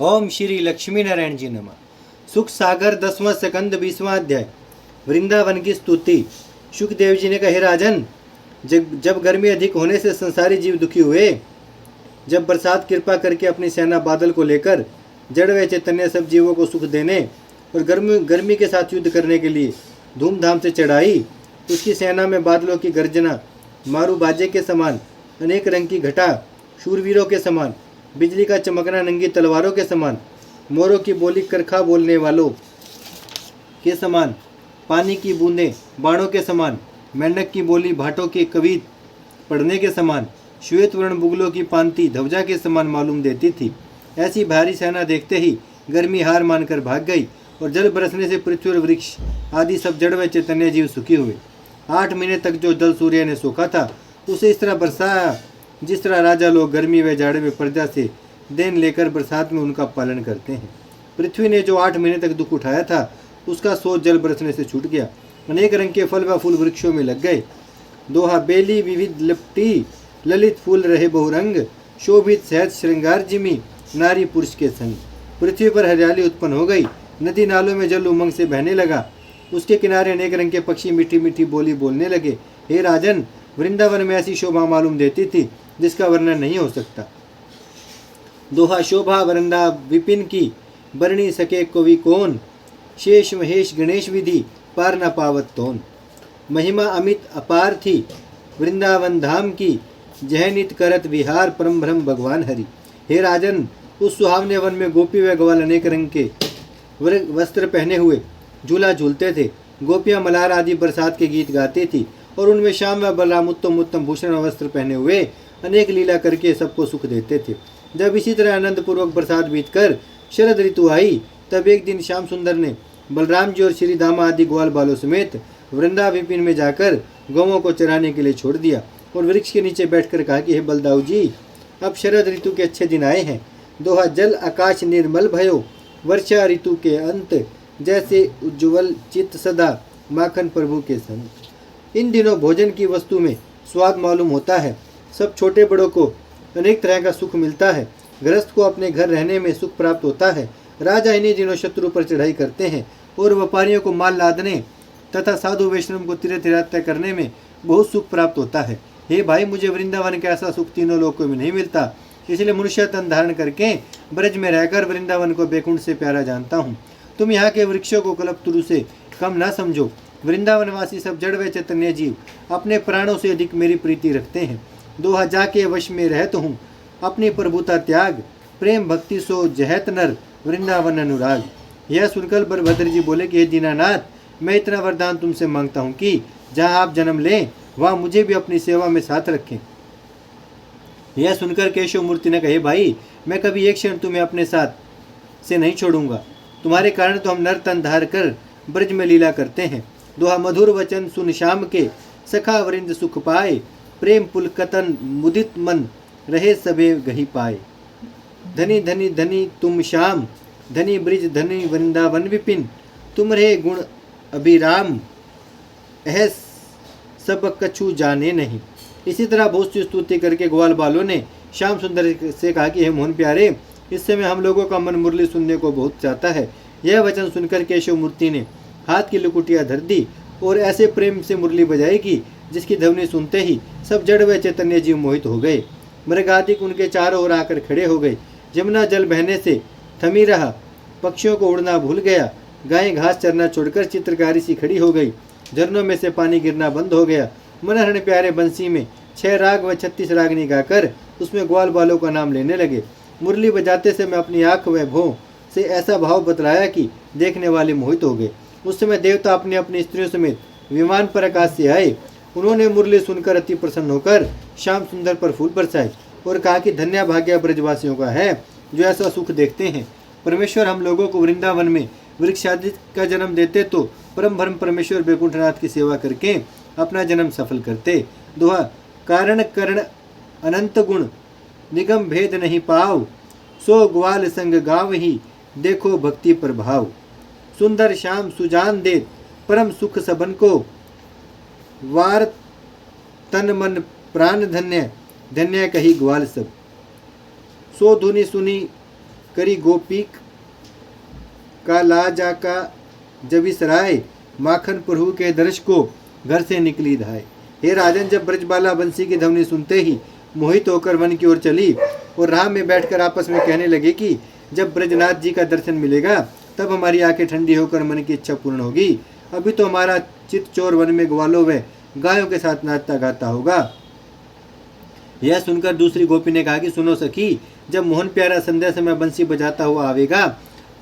ओम श्री लक्ष्मी नारायण जी नमः। सुख सागर 10वां स्कंद 20वां अध्याय। वृंदावन की स्तुति। सुखदेव जी ने कहा, हे राजन, जब गर्मी अधिक होने से संसारी जीव दुखी हुए, जब बरसात कृपा करके अपनी सेना बादल को लेकर जड़ व चैतन्य सब जीवों को सुख देने और गर्मी के साथ युद्ध करने के लिए धूमधाम से चढ़ाई, उसकी सेना में बादलों की गर्जना, मारू बाजे के समान, अनेक रंग की घटा, शूरवीरों के समान, बिजली का चमकना नंगी तलवारों के समान, मोरों की बोली करखा बोलने वालों के समान, पानी की बूंदें बाणों के समान, मेंढक की बोली भाटों के कवित पढ़ने के समान, श्वेत वर्ण बुगलों की पांति ध्वजा के समान मालूम देती थी। ऐसी भारी सेना देखते ही गर्मी हार मानकर भाग गई और जल बरसने से पृथ्वी और वृक्ष आदि सब जड़ व चैतन्य जीव सुखी हुए। 8 महीने तक जो जल सूर्य ने सोखा था उसे इस तरह बरसाया जिस तरह राजा लोग गर्मी व जाड़े में प्रजा से देन लेकर बरसात में उनका पालन करते हैं। पृथ्वी ने जो 8 महीने तक दुख उठाया था उसका सोच जल बरसने से छूट गया। अनेक रंग के फल व फूल वृक्षों में लग गए। दोहा बेली विविध लिपटी, ललित फूल रहे बहुरंग, शोभित सहज श्रृंगार जिमी, नारी पुरुष के संग। पृथ्वी पर हरियाली उत्पन्न हो गई। नदी नालों में जल उमंग से बहने लगा। उसके किनारे अनेक रंग के पक्षी मीठी मीठी बोली बोलने लगे। हे राजन, वृंदावन में ऐसी शोभा मालूम देती थी जिसका वर्णन नहीं हो सकता। दोहा शोभा वृंदा विपिन की, बरणी सके कवि कौन, शेष महेश गणेश विधि, पार न पावत तोन। महिमा अमित अपार थी वृंदावन धाम की, जहनित करत विहार परम ब्रह्म भगवान हरि। हे राजन, उस सुहावने वन में गोपी व ग्वाल अनेक रंग के वस्त्र पहने हुए झूला झूलते थे। गोपियां मलार आदि बरसात के गीत गाती थी और उनमें श्याम व बलराम उत्तम उत्तम भूषण वस्त्र पहने हुए अनेक लीला करके सबको सुख देते थे। जब इसी तरह आनंद पूर्वक बरसात बीतकर शरद ऋतु आई, तब एक दिन श्याम सुंदर ने बलराम जी और श्री दामा आदि ग्वाल बालों समेत वृंदा विपिन में जाकर गौवों को चराने के लिए छोड़ दिया और वृक्ष के नीचे बैठकर कहा कि हे बलदाऊ जी, अब शरद ऋतु के अच्छे दिन आए हैं। दोहा जल आकाश निर्मल भयो, वर्षा ऋतु के अंत, जैसे उज्ज्वल चित्त सदा माखन प्रभु के संग। इन दिनों भोजन की वस्तु में स्वाद मालूम होता है। सब छोटे बड़ों को अनेक तरह का सुख मिलता है। गृहस्थ को अपने घर रहने में सुख प्राप्त होता है। राजा इन्हीं दिनों शत्रु पर चढ़ाई करते हैं और व्यापारियों को माल लादने तथा साधु वैष्णव को तीर्थ यात्रा करने में बहुत सुख प्राप्त होता है। हे भाई, मुझे वृंदावन का ऐसा सुख तीनों लोकों में नहीं मिलता, इसलिए मनुष्य तन धारण करके ब्रज में रहकर वृंदावन को बैकुंठ से प्यारा जानता हूँ। तुम यहाँ के वृक्षों को कल्पतरु से कम ना समझो। वृंदावनवासी सब जड़ व चैतन्य जीव अपने प्राणों से अधिक मेरी प्रीति रखते हैं। दोहा जाके वश में रहत हूँ, अपनी प्रभुता त्याग, प्रेम भक्ति सो जहत नर, वृंदावन अनुराग। यह सुनकर बलभद्र जी बोले कि हे दीनानाथ, मैं इतना वरदान तुमसे मांगता हूँ कि जहाँ आप जन्म लें वहाँ मुझे भी अपनी सेवा में साथ रखें। यह सुनकर केशव मूर्ति ने कहे, भाई, मैं कभी एक क्षण तुम्हें अपने साथ से नहीं छोड़ूंगा। तुम्हारे कारण तो हम नर तन धार कर ब्रज में लीला करते हैं। दोहा मधुर वचन सुन श्याम के, सखा वृंद सुख पाए, प्रेम पुलकतन मुदित मन, रहे सबे गही पाए। धनी धनी धनी तुम श्याम, धनी ब्रिज धनी वृंदावन विपिन, तुम रहे गुण अभिराम, यह सब कछु जाने नहीं। इसी तरह बहुत सी स्तुति करके ग्वाल बालों ने श्याम सुंदर से कहा कि हे मोहन प्यारे, इस समय हम लोगों का मन मुरली सुनने को बहुत चाहता है। यह वचन सुनकर केशव मूर्ति ने हाथ की लुकुटिया धर दी और ऐसे प्रेम से मुरली बजाई कि जिसकी ध्वनि सुनते ही सब जड़ व चैतन्य जीव मोहित हो गए। मृगादिक उनके चारों ओर आकर खड़े हो गए। जमुना जल बहने से थमी रहा, पक्षियों को उड़ना भूल गया, गायें घास चरना छोड़कर चित्रकारी सी खड़ी हो गई, झरनों में से पानी गिरना बंद हो गया। मनहरण प्यारे बंसी में 6 राग व 36 रागनी गाकर उसमें ग्वाल बालों का नाम लेने लगे। मुरली बजाते से मैं अपनी आँख व भों से ऐसा भाव बतलाया कि देखने वाले मोहित हो गए। उस समय देवता अपनी अपनी स्त्रियों समेत विमान पर आकाश से आए। उन्होंने मुरली सुनकर अति प्रसन्न होकर श्याम सुंदर पर फूल बरसाए और कहा कि धन्य भाग्य ब्रजवासियों का है जो ऐसा सुख देखते हैं। परमेश्वर हम लोगों को वृंदावन में वृक्षादि का जन्म देते तो परम ब्रह्म परमेश्वर बैकुंठनाथ की सेवा करके अपना जन्म सफल करते। दोहा कारण करण अनंत गुण, निगम भेद नहीं पाव, सो ग्वाल संग गाँव ही, देखो भक्ति प्रभाव। सुंदर श्याम सुजान देत, परम सुख सबन को, वार तन मन प्राण धन्य, धन्य कही ग्वाल सब। सो धुनि सुनी करी गोपी का ला जाका जब इस राय, माखन प्रभु के दर्श को घर से निकली धाय। हे राजन, जब ब्रजबाला बंसी की ध्वनि सुनते ही मोहित होकर वन की ओर चली और राह में बैठकर आपस में कहने लगे कि जब ब्रजनाथ जी का दर्शन मिलेगा तब हमारी आंखें ठंडी होकर मन की इच्छा पूर्ण होगी। अभी तो हमारा चित चोर वन में ग्वालों व गायों के साथ नाचता गाता होगा। यह सुनकर दूसरी गोपी ने कहा कि सुनो सखी, जब मोहन प्यारा संध्या समय बंसी बजाता हुआ आवेगा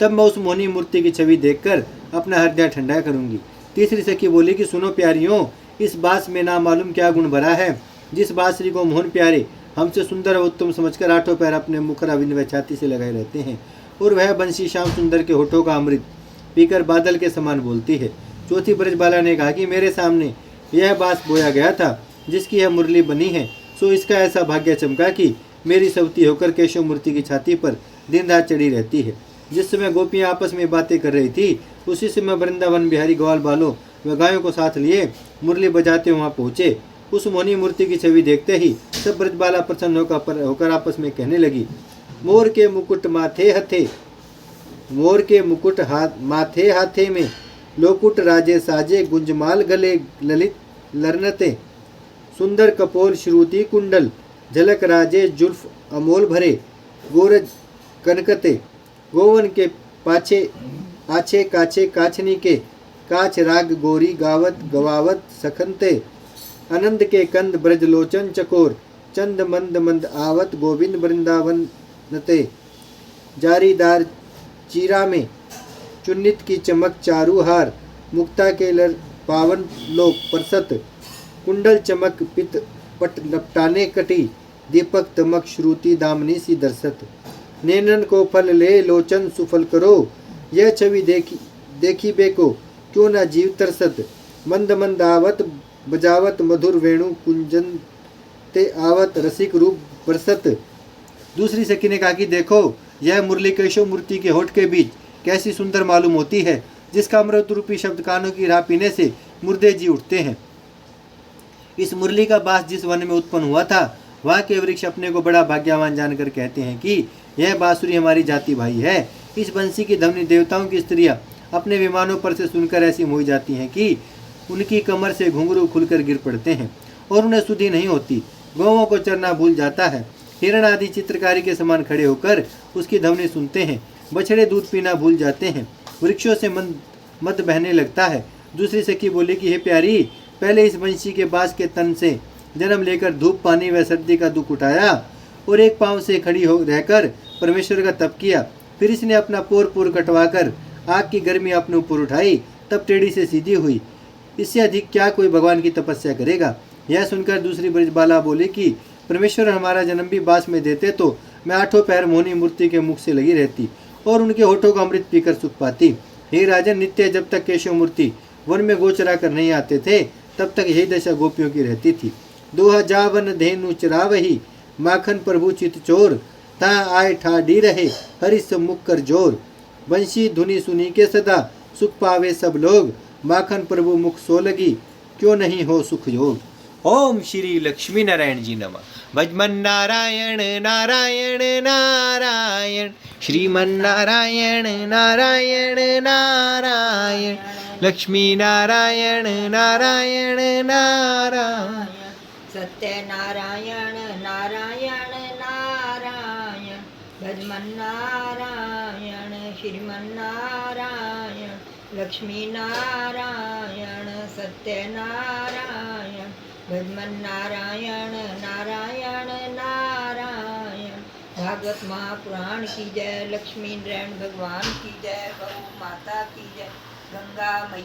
तब मैं उस मोहनी मूर्ति की छवि देखकर अपना हृदय ठंडा करूंगी। तीसरी सखी बोली कि सुनो प्यारियों, इस बास में ना मालूम क्या गुण भरा है। जिस बांसुरी को मोहन प्यारे हमसे सुंदर और उत्तम समझकर आठों पैर अपने मुखर अविंद व छाती से लगाए रहते हैं, और वह बंसी श्याम सुंदर के होठों का अमृत पीकर बादल के समान बोलती है। चौथी ब्रजबाला ने कहा कि मेरे सामने यह बांस बोया गया था जिसकी यह मुरली बनी है, सो इसका ऐसा भाग्य चमका कि मेरी सवती होकर केशव मूर्ति की छाती पर दिन रात चढ़ी रहती है। जिस समय गोपियां आपस में बातें कर रही थी उसी समय वृंदावन बिहारी ग्वाल बालों व गायों को साथ लिए मुरली बजाते वहां पहुंचे। उस मोहनी मूर्ति की छवि देखते ही सब ब्रजबाला प्रसन्न होकर आपस में कहने लगी, मोर के मुकुट माथे हथे, मोर के मुकुट माथे हाथे में, लोकुट राजे साजे, गुंजमाल गले ललित लरनते, सुंदर कपोल श्रुति कुंडल, झलक राजे जुल्फ अमोल भरे, गोरज कनकते, गोवन के पाछे आछे काछे काछनी के, काछ राग गोरी गावत गवावत सखनते, आनंद के कंद ब्रजलोचन चकोर, चंद मंद मंद आवत गोविंद वृंदावन नते, जारीदार चीरा में चुन्नित की चमक चारू हार, मुक्ता के लर पावन लोक परसत, कुंडल चमक पित पट लपटाने कटी, दीपक तमक श्रुति दामनी सी दर्शत, नैनन को फल ले लोचन सुफल करो, यह छवि देखी बेको क्यों ना जीव तरसत, मंद मंद आवत बजावत मधुर वेणु कुंजन ते आवत रसिक रूप बरसत। दूसरी सखी ने कहा कि देखो, यह मुरली केशव मूर्ति के होठ के बीच कैसी सुंदर मालूम होती है, जिसका अमृत रूपी शब्द कानों की राह पीने से मुर्दे जी उठते हैं। इस मुरली का बास जिस वन में उत्पन्न हुआ था वहाँ के वृक्ष अपने को बड़ा भाग्यवान जानकर कहते हैं कि यह बांसुरी हमारी जाति भाई है। इस बंसी की ध्वनि देवताओं की स्त्रियां अपने विमानों पर से सुनकर ऐसी मोही जाती हैं कि उनकी कमर से घुंघरू खुलकर गिर पड़ते हैं और उन्हें सुधि नहीं होती। गौवों को चरना भूल जाता है। हिरण आदि चित्रकारी के समान खड़े होकर उसकी ध्वनि सुनते हैं। बछड़े दूध पीना भूल जाते हैं। वृक्षों से मद बहने लगता है। दूसरी सखी बोली कि हे प्यारी, पहले इस बंसी के बांस के तन से जन्म लेकर धूप पानी व सर्दी का दुख उठाया और एक पांव से खड़ी हो रहकर परमेश्वर का तप किया। फिर इसने अपना पोर कटवाकर आग की गर्मी अपने ऊपर उठाई, तब टेढ़ी से सीधी हुई। इससे अधिक क्या कोई भगवान की तपस्या करेगा। यह सुनकर दूसरी ब्रजबाला बोली कि परमेश्वर हमारा जन्म भी बांस में देते तो मैं आठों पैर मोहनी मूर्ति के मुख से लगी रहती और उनके होठों का अमृत पीकर सुख पाती। हे राजन, नित्य जब तक केशव मूर्ति वन में गोचरा कर नहीं आते थे तब तक यही दशा गोपियों की रहती थी। दोहा जावन धेनु चरावही, माखन प्रभु चित चोर, ता आय ठाडी रहे हरिस मुख कर जोर। बंशी धुनी सुनी के सदा सुख पावे सब लोग, माखन प्रभु मुख सो लगी क्यों नहीं हो सुख योग। ओम श्री लक्ष्मी नारायण जी नमः। भजमन नारायण नारायण नारायण, श्रीमन नारायण नारायण नारायण, लक्ष्मी नारायण नारायण नारायण, सत्यनारायण नारायण नारायण, भजमन नारायण श्रीमन नारायण, लक्ष्मी नारायण सत्यनारायण, भजमन नारायण नारायण नारायण। भागवत महापुराण की जय, लक्ष्मी नारायण भगवान की जय, गौ माता की जय, गंगा मैया